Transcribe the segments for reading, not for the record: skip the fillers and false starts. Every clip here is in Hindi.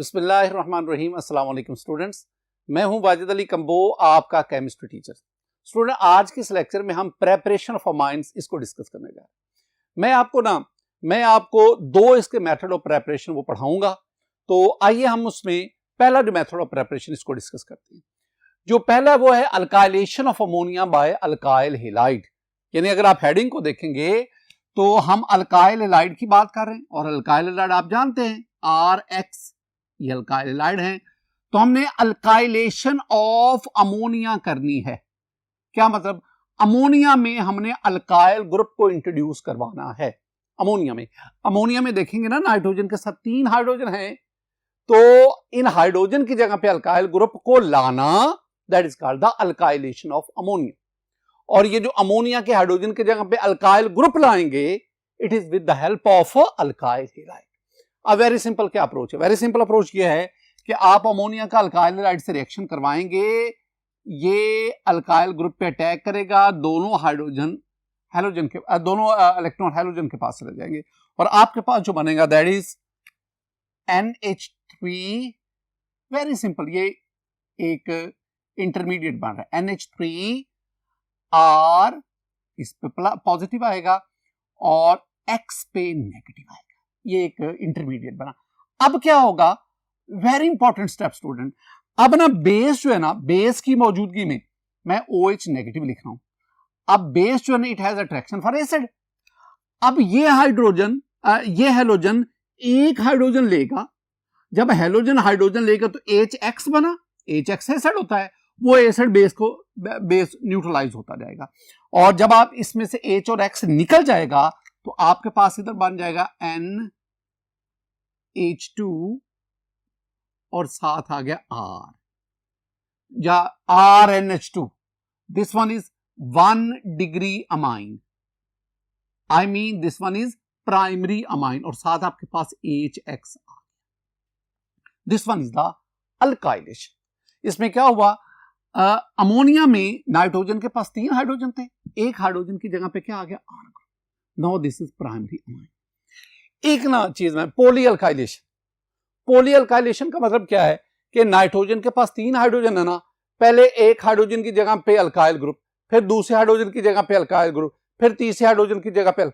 बिस्मिल्लाहिर्रहमानिर्रहीम। अस्सलाम वालेकुम स्टूडेंट्स, मैं हूं वाजिद अली कंबो, आपका केमिस्ट्री टीचर। स्टूडेंट, आज के इस लेक्चर में हम प्रेपरेशन ऑफ अमाइंस इसको डिस्कस करने जा रहे हैं। मैं आपको दो इसके मेथड ऑफ प्रेपरेशन वो पढ़ाऊंगा। तो आइए हम उसमें पहला जो मेथड ऑफ प्रेपरेशन इसको डिस्कस करते हैं। जो पहला वो है alkylation of ammonia bye alkyl halide. यानी अगर आप हेडिंग को देखेंगे तो हम अल्काइल हैलाइड की बात कर रहे हैं, और अल्काइल हैलाइड आप जानते हैं RX, ये अल्काइल हैलाइड हैं। तो हमने अल्काइलेशन ऑफ अमोनिया करनी है। क्या मतलब? अमोनिया में हमने अल्काइल ग्रुप को इंट्रोड्यूस करवाना है। अमोनिया में देखेंगे ना, नाइट्रोजन के साथ 3 हाइड्रोजन हैं, तो इन हाइड्रोजन की जगह पे अल्काइल ग्रुप को लाना, that is called the alkylation of ammonia. और ये जो अमोनिया के हाइड्रोजन की जगह पे अल्काइल ग्रुप लाएंगे, it is with the help of alkyl halide. अब वेरी सिंपल क्या अप्रोच है? वेरी सिंपल अप्रोच ये है कि आप अमोनिया का अल्काइल हैलाइड से रिएक्शन करवाएंगे, ये अल्काइल ग्रुप पे अटैक करेगा, दोनों इलेक्ट्रॉन हैलोजन के पास चले जाएंगे, और आपके पास जो बनेगा that is NH3। Very simple, ये एक इंटरमीडिएट बन रहा है। NH3R इस पे पॉजिटिव आएगा और X पे नेगेटिव आएगा। ये एक इंटरमीडिएट बना। अब क्या होगा? Very important step student. अब ना बेस जो है ना, बेस की मौजूदगी में मैं OH नेगेटिव लिख रहा हूं। अब बेस जो है ना, it has attraction for acid. अब ये हैलोजन एक हाइड्रोजन लेगा। जब हाइड्रोजन लेगा तो HX बना। HX एसिड होता है, वो एसिड बेस न्यूट्रलाइज होता जाएगा। और जब आप इसमें से H और X निकल जाएगा तो आपके पास इधर बन जाएगा NH2 और साथ आ गया R, या RNH2। This one is 1 degree amine, I mean this one is primary amine, और साथ आपके पास HX आ गया। This one is the alkylation. इसमें क्या हुआ? अमोनिया में नाइट्रोजन के पास 3 हाइड्रोजन थे, एक हाइड्रोजन की जगह पे क्या आ गया? R। Now this is primary amine. एक ना चीज में पॉली अल्काइलेशन का मतलब क्या है कि नाइट्रोजन के पास 3 हाइड्रोजन है ना, पहले एक हाइड्रोजन की जगह पे अल्काइल ग्रुप, फिर दूसरे हाइड्रोजन की जगह पे अल्काइल ग्रुप, फिर तीसरे हाइड्रोजन की जगह पे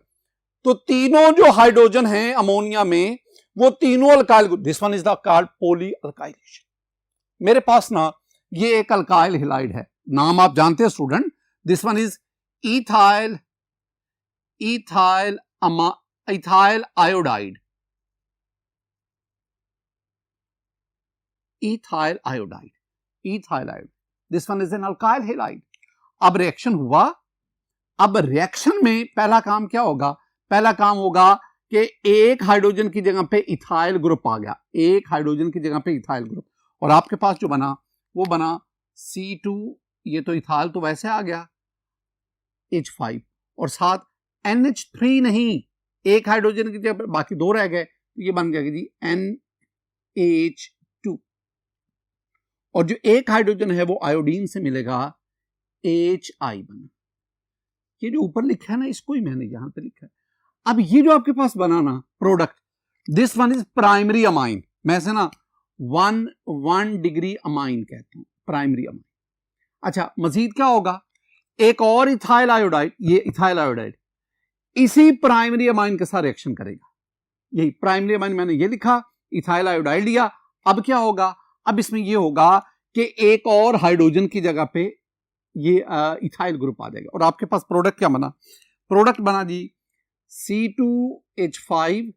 तो तीनों जो हाइड्रोजन हैं अमोनिया में, वो तीनों alkyl group. This one is the called poly alkylation. मेरे पास ना ये एक अल्काइल हैलाइड है, नाम आप जानते हैं student. This one is ethyl iodide. This one is an alkyl halide. अब रिएक्शन हुआ। अब रिएक्शन में पहला काम क्या होगा? पहला काम होगा कि एक हाइड्रोजन की जगह पे इथाइल ग्रुप आ गया, एक हाइड्रोजन की जगह पे इथाइल ग्रुप, और आपके पास जो बना वो बना C2। ये तो इथाइल तो वैसे आ गया H5, और साथ NH3 नहीं, एक हाइड्रोजन की जगह बाकी 2 रह गए, तो ये बन गया जी NH2। और जो एक हाइड्रोजन है वो आयोडीन से मिलेगा, HI बना। ये जो ऊपर लिखा है ना, इसको ही मैंने यहां पे लिखा है। अब ये जो आपके पास बना ना product, this one is primary amine. मैं से ना 1 डिग्री अमाइन कहता हूं, प्राइमरी अमाइन। अच्छा, मजीद क्या होगा? एक और इथाइल आयोडाइड, ये इथाइल आयोडाइड इसी प्राइमरी अमाइन के साथ रिएक्शन करेगा। यही प्राइमरी अमाइन मैंने ये लिखा, इथाइल आयोडाइड लिया। अब क्या होगा? अब इसमें ये होगा कि एक और हाइड्रोजन की जगह पे ये इथाइल ग्रुप आ जाएगा, और आपके पास प्रोडक्ट क्या बना? प्रोडक्ट बना जी C2H5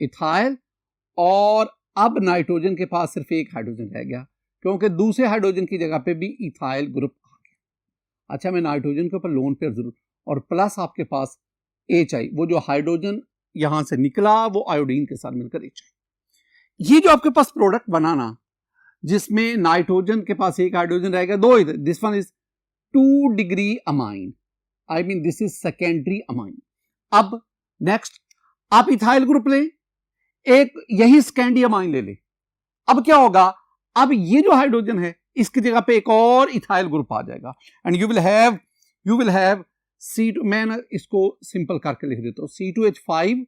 इथाइल, और अब नाइट्रोजन के पास सिर्फ एक हाइड्रोजन रह गया, क्योंकि दूसरे हाइड्रोजन की जगह पे भी इथाइल ग्रुप आ गया। अच्छा, मैं नाइट्रोजन के ऊपर लोन पेयर जरूर, और प्लस आपके पास HI, वो जो हाइड्रोजन यहां से निकला वो आयोडीन के साथ मिलकर HI। ये जो आपके पास प्रोडक्ट बनाना, जिसमें नाइट्रोजन के पास एक हाइड्रोजन रहेगा, 2 इधर, this one is 2 degree amine, I mean this is secondary amine. अब नेक्स्ट आप इथाइल ग्रुप ले, एक यही सेकेंडरी अमाइन ले ले। अब क्या होगा? अब ये जो हाइड्रोजन है इसकी जगह पे एक और इथाइल ग्रुप आ जाएगा, and you will have C2। मैं ना इसको सिंपल करके लिख देता हूं, C2H5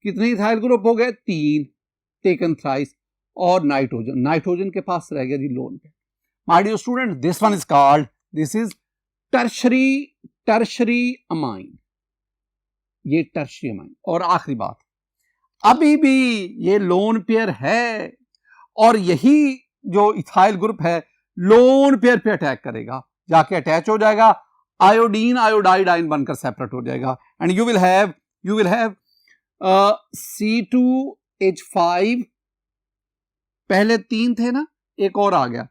कितने इथाइल ग्रुप हो गए? 3। टेकन थ्राइस, और नाइट्रोजन के पास रह गया जी lone pair. My dear student, this one is called, this is tertiary amine, ये टर्शरी अमाइन। और आखिरी बात, अभी भी ये लोन पेयर है और यही जो इथाइल ग्रुप है लोन पेयर पे अटैक करेगा, जाके अटैच हो जाएगा, आयोडीन आयोडाइड आयन बनकर सेपरेट हो जाएगा, and you will have C2H5, पहले 3 थे ना, एक और आ गया,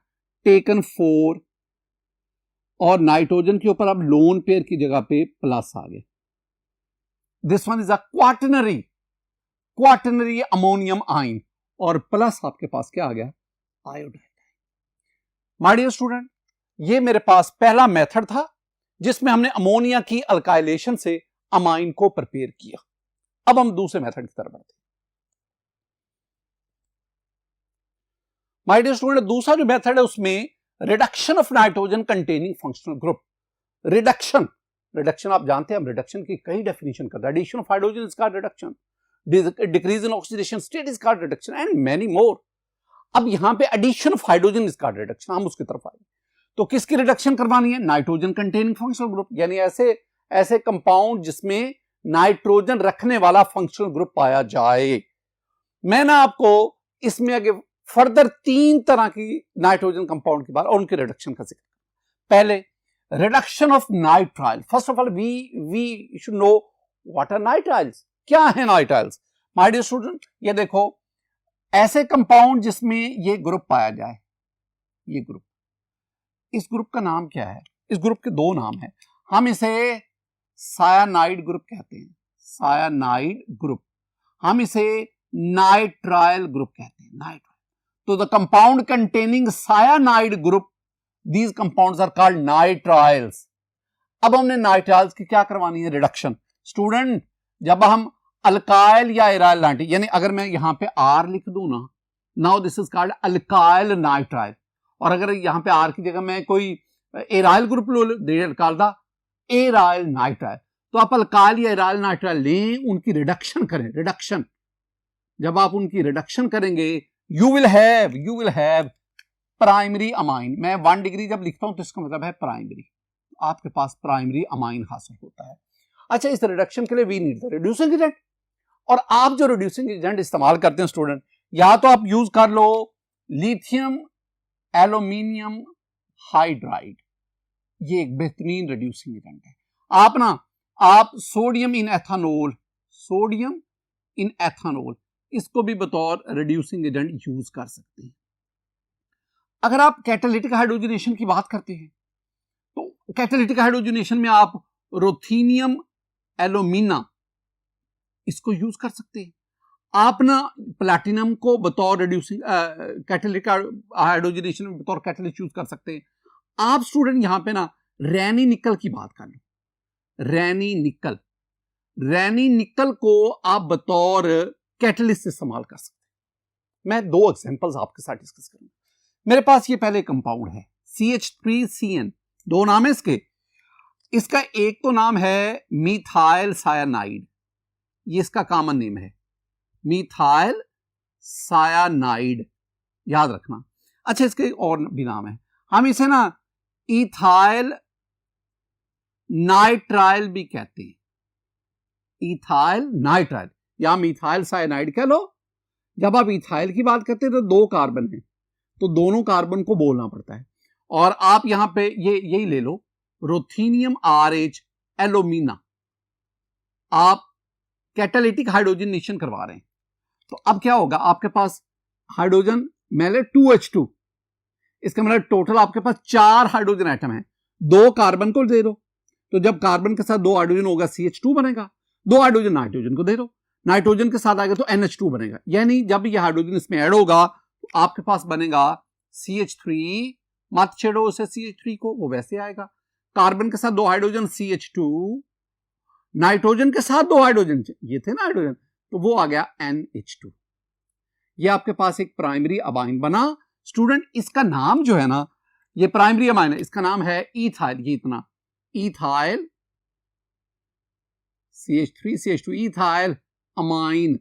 टेकन 4, और नाइट्रोजन के ऊपर अब लोन पेयर की जगह पे प्लस आ गया। This one is a quaternary ammonium ion, और प्लस आपके पास क्या आ गया, आयोडाइड। माय डियर स्टूडेंट, ये मेरे पास पहला मेथड था जिसमें हमने अमोनिया की अल्काइलेशन से अमाइन को प्रिपेयर किया। अब हम दूसरे मेथड की तरफ बढ़ते हैं। माय डियर स्टूडेंट, दूसरा जो मेथड है उसमें reduction of nitrogen containing functional group. Reduction आप जानते हैं, हम रिडक्शन की कई डेफिनेशन करते हैं। Addition of hydrogen is called reduction, decrease in oxidation state is called reduction, and many more. अब यहां पे addition of hydrogen is called reduction, हम उसकी तरफ आए। तो किसकी रिडक्शन करवानी है, नाइट्रोजन कंटेनिंग फंक्शनल ग्रुप, यानी ऐसे कंपाउंड जिसमें नाइट्रोजन रखने वाला फंक्शनल ग्रुप पाया जाए। मैं ना आपको इसमें आगे फर्दर 3 तरह की नाइट्रोजन कंपाउंड की बात और उनके रिडक्शन का जिक्र। पहले reduction of nitrile. First of all we should know what are nitriles, क्या है नाइट्राइल्स। माय डियर स्टूडेंट, ये देखो, ऐसे कंपाउंड जिसमें ये ग्रुप पाया जाए, ये ग्रुप, इस ग्रुप का नाम क्या है, इस ग्रुप के 2 नाम है, हम इसे सायानाइड ग्रुप कहते हैं, सायानाइड ग्रुप, हम इसे नाइट्राइल ग्रुप कहते हैं, नाइट्राइल। तो the compound containing cyanide group, these compounds are called nitriles. अब हमने नाइट्राइल्स की क्या करवानी है, रिडक्शन। स्टूडेंट, जब हम अल्काइल या एराइल नाइट्राइल, यानी अगर मैं यहां पे R लिख दूं ना, now this is called alkyl nitrile, और अगर यहां पे R की जगह मैं कोई एराइल ग्रुप लो, एराइल नाइट्राइल, तो आप अल्काइल या एराइल नाइट्राइल लें, उनकी रिडक्शन करें। रिडक्शन, जब आप उनकी रिडक्शन करेंगे, you will have primary amine. मैं 1 डिग्री जब लिखता हूं तो इसका मतलब है प्राइमरी, आपके पास प्राइमरी अमाइन हासिल होता है। अच्छा, इस रिडक्शन के लिए we need the reducing agent, और आप जो रिड्यूसिंग एजेंट इस्तेमाल करते हैं स्टूडेंट, या तो आप यूज कर लो लिथियम एल्यूमिनियम हाइड्राइड, ये एक बेहतरीन रिड्यूसिंग एजेंट है। आप सोडियम इन एथानोल इसको भी बतौर रिड्यूसिंग एजेंट यूज कर सकते हैं। अगर आप कैटालिटिक हाइड्रोजनेशन की बात करते हैं, तो कैटालिटिक हाइड्रोजनेशन में आप रुथेनियम एल्यूमिना इसको यूज कर सकते हैं। आप ना प्लैटिनम को बतौर रिड्यूसिंग कैटालिटिक हाइड्रोजनेशन में बतौर कैटालिस्ट यूज कर सकते हैं। आप स्टूडेंट यहां पे ना रैनी निकल की बात कर लो, रैनी निकल को आप बतौर कैटलिस्ट इस्तेमाल कर सकते हैं। मैं 2 एग्जांपल्स आपके साथ डिस्कस करूंगा। मेरे पास ये पहले कंपाउंड है CH3CN, 2 नाम है इसके। इसका एक तो नाम है मीथाइल सायानाइड, ये इसका कॉमन नेम है, मीथाइल सायानाइड, याद रखना। अच्छा, इसके और भी नाम है, हम इसे ना इथाइल नाइट्राइल भी कहते हैं, इथाइल नाइट्राइल या मिथाइल साइनाइड कह लो। जब आप इथाइल की बात करते हैं तो 2 कार्बन है, तो दोनों कार्बन को बोलना पड़ता है। और आप यहां पे यही ले लो, रुथेनियम RH एल्यूमिना, आप कैटालिटिक हाइड्रोजनेशन करवा रहे हैं। तो अब क्या होगा, आपके पास हाइड्रोजन मेले 2H2, इसका मतलब टोटल आपके पास 4 हाइड्रोजन एटम है, 2 कार्बन को दे दो, तो जब कार्बन के साथ 2 हाइड्रोजन होगा CH2 बनेगा, 2 हाइड्रोजन नाइट्रोजन को दे दो, नाइट्रोजन के साथ आएगा तो NH2 बनेगा। यानी जब ये हाइड्रोजन इसमें ऐड होगा तो आपके पास बनेगा CH3, मत छेड़ो उसे CH3 को, वो वैसे आएगा। कार्बन के साथ 2 हाइड्रोजन CH2, नाइट्रोजन के साथ 2 हाइड्रोजन, ये थे ना हाइड्रोजन, तो वो आ गया NH2। ये आपके पास एक प्राइमरी अमाइन बना। स्टूडेंट, इसका नाम जो है ना, ये प्राइमरी अमाइन है, इसका नाम है इथाइल, ये इतना ethyl CH3CH2 ethyl amine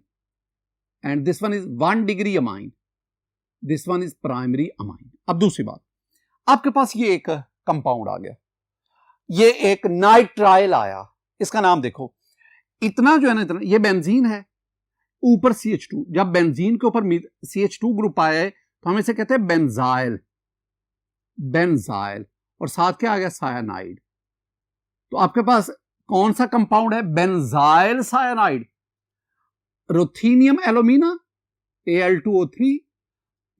and this one is 1 degree amine, this one is primary amine. अब दूसरी बात, आपके पास ये एक कंपाउंड आ गया, ये एक नाइट्राइल आया, इसका नाम देखो, इतना जो है ना, इतना, ये बेंजीन है, ऊपर CH2, जब बेंजीन के ऊपर CH2 ग्रुप आया है तो हम इसे कहते हैं बेंजाइल, बेंजाइल, और साथ क्या आ गया, सायानाइड। तो आपके पास कौन सा कंपाउंड है, बेंजाइल सायानाइड, रुथेनियम एल्यूमिना Al2O3।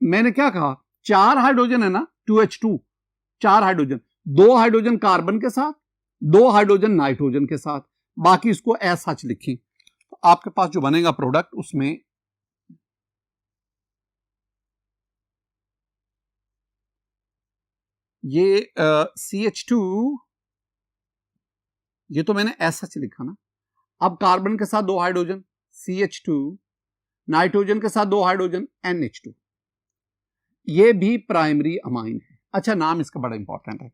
मैंने क्या कहा, 4 हाइड्रोजन है ना, 2H2, 4 हाइड्रोजन, 2 हाइड्रोजन कार्बन के साथ, 2 हाइड्रोजन नाइट्रोजन के साथ, बाकी इसको एज सच लिखें। तो आपके पास जो बनेगा प्रोडक्ट, उसमें ये CH2, ये तो मैंने एज सच लिखा ना। अब कार्बन के साथ 2 हाइड्रोजन CH2, नाइट्रोजन के साथ 2 हाइड्रोजन NH2, ये भी प्राइमरी अमाइन है। अच्छा, नाम इसका बड़ा इंपॉर्टेंट है,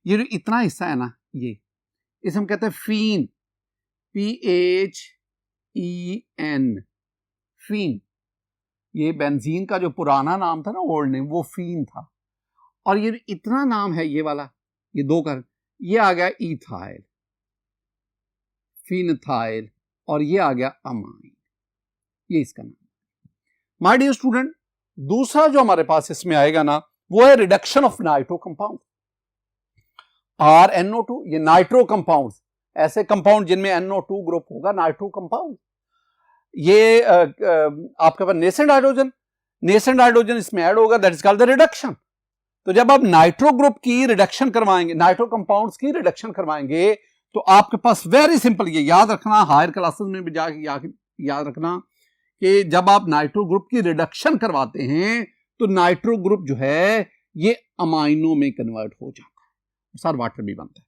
ये जो इतना हिस्सा है ना, ये इसे हम कहते हैं फीन, PHEN, फीन। ये बेंजीन का जो पुराना नाम था ना, ओल्ड नेम, वो फीन था। और ये इतना नाम है, ये वाला, ये 2 का, ये आ गया इथाइल, फिनथाइल, और ये आ गया अमाइन, ये इसका नाम। माय डियर स्टूडेंट, दूसरा जो हमारे पास इसमें आएगा ना, वो है reduction of nitro compound, RNO2। ये नाइट्रो कंपाउंड, ऐसे कंपाउंड जिनमें NO2 ग्रुप होगा, नाइट्रो कंपाउंड। ये आपके पास नेसेंट हाइड्रोजन इसमें ऐड होगा, that is called the reduction. तो जब आप नाइट्रो ग्रुप की रिडक्शन करवाएंगे, नाइट्रो कंपाउंड्स की रिडक्शन करवाएंगे, तो आपके पास वेरी सिंपल, ये याद रखना, हायर क्लासेस में भी जाके याद रखना कि जब आप नाइट्रो ग्रुप की रिडक्शन करवाते हैं तो नाइट्रो ग्रुप जो है ये अमाइनो में कन्वर्ट हो जाता है, सर वाटर भी बनता है।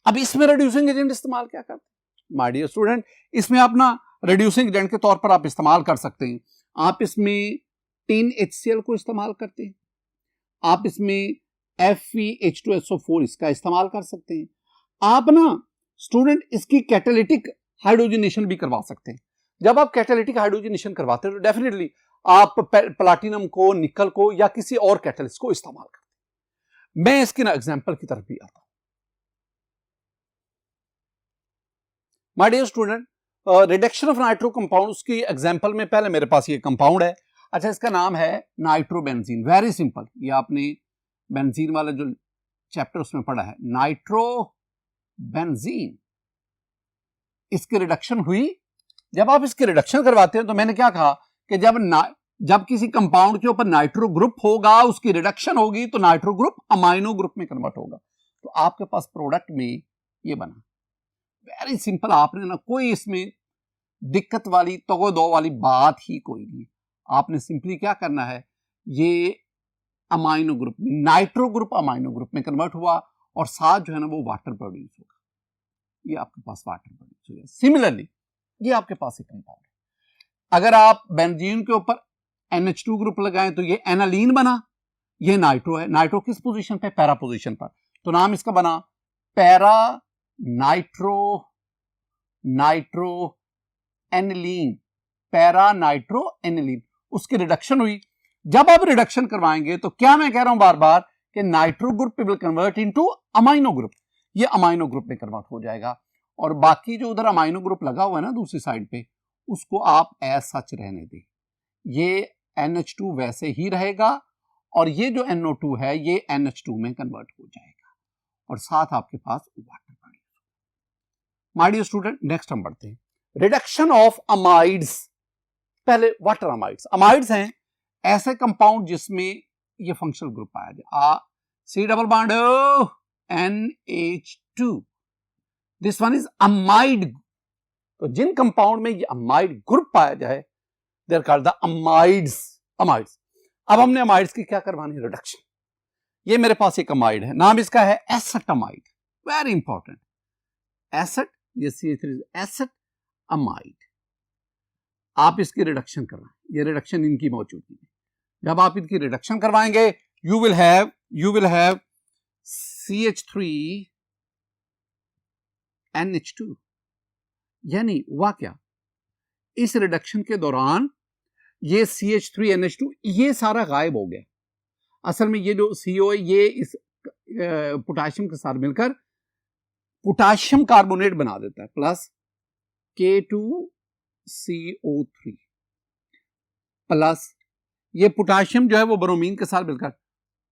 अब इसमें रिड्यूसिंग एजेंट इस्तेमाल क्या करते हैं माय डियर स्टूडेंट, इसमें अपना रिड्यूसिंग एजेंट के तौर पर आप इस्तेमाल कर सकते हैं। आप इसमें टिन HCl को इस्तेमाल करते हैं, आप इसमें FeH2SO4 इसका इस्तेमाल कर सकते हैं। आप ना स्टूडेंट इसकी कैटालिटिक हाइड्रोजनेशन भी करवा सकते हैं। जब आप कैटालिटिक हाइड्रोजनेशन करवाते हैं तो डेफिनेटली आप प्लाटिनम को, निकल को या किसी और कैटलिस्ट को इस्तेमाल करते हैं। मैं इसके ना एग्जांपल की तरफ भी आता हूं। My dear student, reduction of nitro compounds की एग्जांपल में पहले मेरे पास ये कंपाउंड है। अच्छा, इसका नाम है नाइट्रोबेंजीन, वेरी सिंपल, ये आपने बेंजीन वाला जो चैप्टर उसमें पढ़ा है, नाइट्रोबेंजीन। इसकी रिडक्शन हुई, जब आप इसकी रिडक्शन करवाते हैं तो मैंने क्या कहा कि जब किसी कंपाउंड के ऊपर नाइट्रो ग्रुप होगा, उसकी रिडक्शन होगी तो नाइट्रो ग्रुप अमाइनो ग्रुप में कन्वर्ट होगा। तो आपके पास प्रोडक्ट में ये बना, वेरी सिंपल। आपने ना कोई इसमें दिक्कत वाली, तगो दो वाली बात ही कोई नहीं। आपने सिंपली क्या करना है, ये अमाइनो ग्रुप में, नाइट्रो ग्रुप अमाइनो ग्रुप में कन्वर्ट हुआ और साथ जो है ना वो वाटर प्रोड्यूस होगा। ये आपके पास वाटर प्रोड्यूस हो गया। सिमिलरली ये आपके पास एक कंपाउंड है, अगर आप बेंजीन के ऊपर NH2 ग्रुप लगाएं तो ये एनालीन बना, ये नाइट्रो है। नाइट्रो किस पोजीशन पे, पैरा पोजीशन पर, तो नाम इसका बना para nitro aniline, para nitro aniline. उसकी रिडक्शन हुई, जब आप रिडक्शन करवाएंगे तो क्या मैं कह रहा हूं बार बार कि nitro group will convert into amino group, ये अमाइनो ग्रुप में कन्वर्ट हो जाएगा। और बाकी जो उधर अमाइनो ग्रुप लगा हुआ है ना दूसरी साइड पे, उसको आप एज सच रहने दें, ये NH2 वैसे ही रहेगा और ये जो NO2 है ये NH2 में कन्वर्ट हो जाएगा और साथ आपके पास वाटर प्रोड्यूस होगा। माय डियर स्टूडेंट, नेक्स्ट हम बढ़ते हैं, रिडक्शन ऑफ अमाइड्स। पहले वाटर अमाइड्स, अमाइड्स हैं ऐसे कंपाउंड जिसमें ये फंक्शनल ग्रुप पाया जाए, C double bond NH2, this one is amide. तो जिन कंपाउंड में ये अमाइड ग्रुप पाया जाए they are called the amides. अब हमने अमाइड्स की क्या करवानी, रिडक्शन। ये मेरे पास एक अमाइड है, नाम इसका है एसेटमाइड, वेरी इंपॉर्टेंट, एसेट, ये CH3 एसेट अमाइड। आप इसकी रिडक्शन करवाएं, ये रिडक्शन इनकी मौजूदगी में, जब आप इनकी रिडक्शन करवाएंगे यू विल हैव CH3NH2। यानी हुआ क्या, इस रिडक्शन के दौरान ये CH3NH2 ये सारा गायब हो गया। असल में ये जो CO है ये इस पोटाशियम के साथ मिलकर पोटाशियम कार्बोनेट बना देता है प्लस K2CO3 प्लस ये पोटाशियम जो है वो ब्रोमीन के साथ मिलकर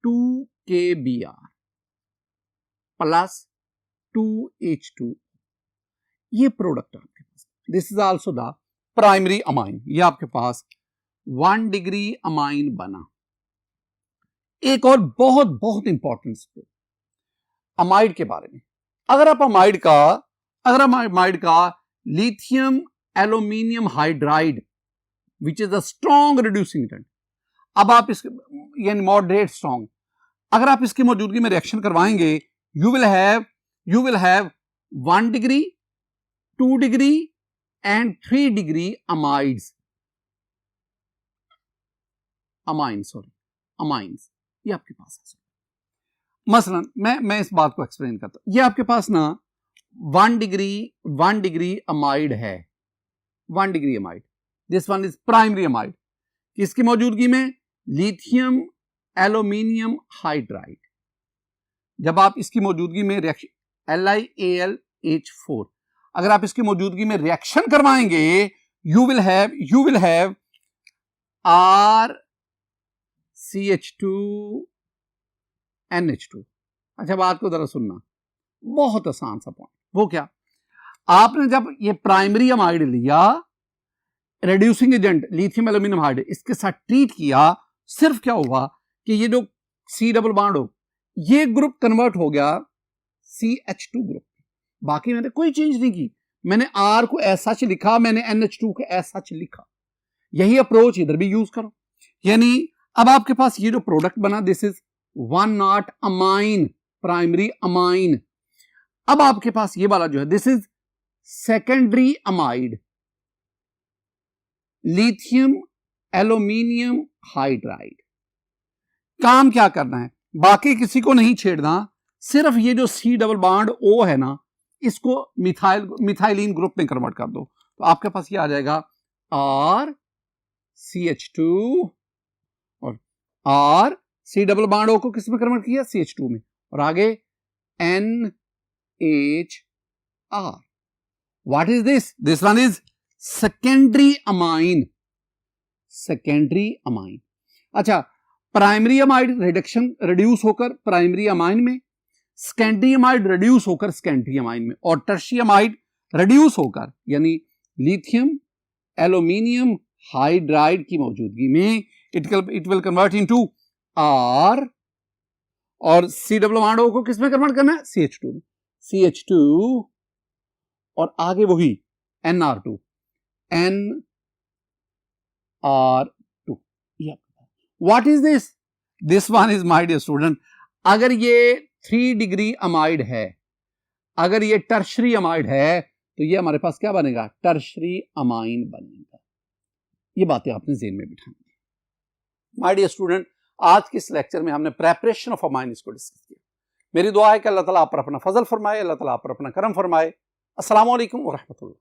2KBr प्लस 2H2 ये प्रोडक्ट आपके पास। This is also the primary amine. ये आपके पास 1 डिग्री अमाइन बना। एक और बहुत बहुत इंपॉर्टेंट अमाइड के बारे में, अगर आप अमाइड का lithium aluminium hydride which is a strong reducing agent, अब आप इसके यानी मॉडरेट स्ट्रॉन्ग, अगर आप इसकी मौजूदगी में रिएक्शन करवाएंगे you will have 1 degree 2 degree and 3 degree amines ये आपके पास है। मसलन मैं इस बात को एक्सप्लेन करता हूं। ये आपके पास ना 1 डिग्री अमाइड है, 1 degree amide. This one is primary amide, किसकी मौजूदगी में? Lithium aluminium hydride. जब आप इसकी मौजूदगी में रिएक्शन LiAlH4 अगर आप इसकी मौजूदगी में रिएक्शन करवाएंगे यू विल हैव RCH2NH2। अच्छा बात को जरा सुनना, बहुत आसान सा पॉइंट। वो क्या? आपने जब ये प्राइमरी अमाइड लिया, reducing agent lithium aluminium hydride इसके साथ ट्रीट किया, सिर्फ क्या हुआ कि ये जो C डबल बॉन्ड हो ये ग्रुप कन्वर्ट हो गया CH2 ग्रुप। बाकी मैंने कोई चेंज नहीं की, मैंने R को एज सच लिखा, मैंने NH2 को एज सच लिखा। यही अप्रोच इधर भी यूज करो। यानी अब आपके पास ये जो प्रोडक्ट बना this is 1 amine, primary amine. अब आपके पास ये वाला जो है this is secondary amide, lithium aluminium hydride. काम क्या करना है? बाकी किसी को नहीं छेड़ना, सिर्फ ये जो C डबल बॉन्ड O है ना इसको मिथाइलिन ग्रुप में कन्वर्ट कर दो, तो आपके पास ये आ जाएगा RCH2 और R C double bond O को किस में कन्वर्ट किया? CH2 में, और आगे NHR। What is this? This one is secondary amine, अच्छा प्राइमरी अमाइड रिड्यूस होकर प्राइमरी अमाइन में, सेकेंडरी अमाइड रिड्यूस होकर सेकेंडरी अमाइन में, और टर्शियरी अमाइड रिड्यूस होकर यानी लिथियम एल्यूमिनियम हाइड्राइड की मौजूदगी में it will convert into R, और C डबल बॉन्ड O को किसमें कन्वर्ट करना है? CH2 और आगे वही NR2 What is this? This one is, my dear student, अगर ये 3 डिग्री अमाइड है, अगर ये टर्शरी अमाइड है तो ये हमारे पास क्या बनेगा? टर्शरी अमाइन बनेगा। ये बातें आपने ज़हन में बिठानी। माय डियर स्टूडेंट, आज के इस लेक्चर में हमने प्रेपरेशन ऑफ अमाइन इसको डिस्कस किया। मेरी दुआ है कि अल्लाह ताला आप पर अपना फजल फरमाए, अल्लाह ताला आप पर अपना करम फरमाए। अस्सलाम वालेकुम व रहमतुल्लाह।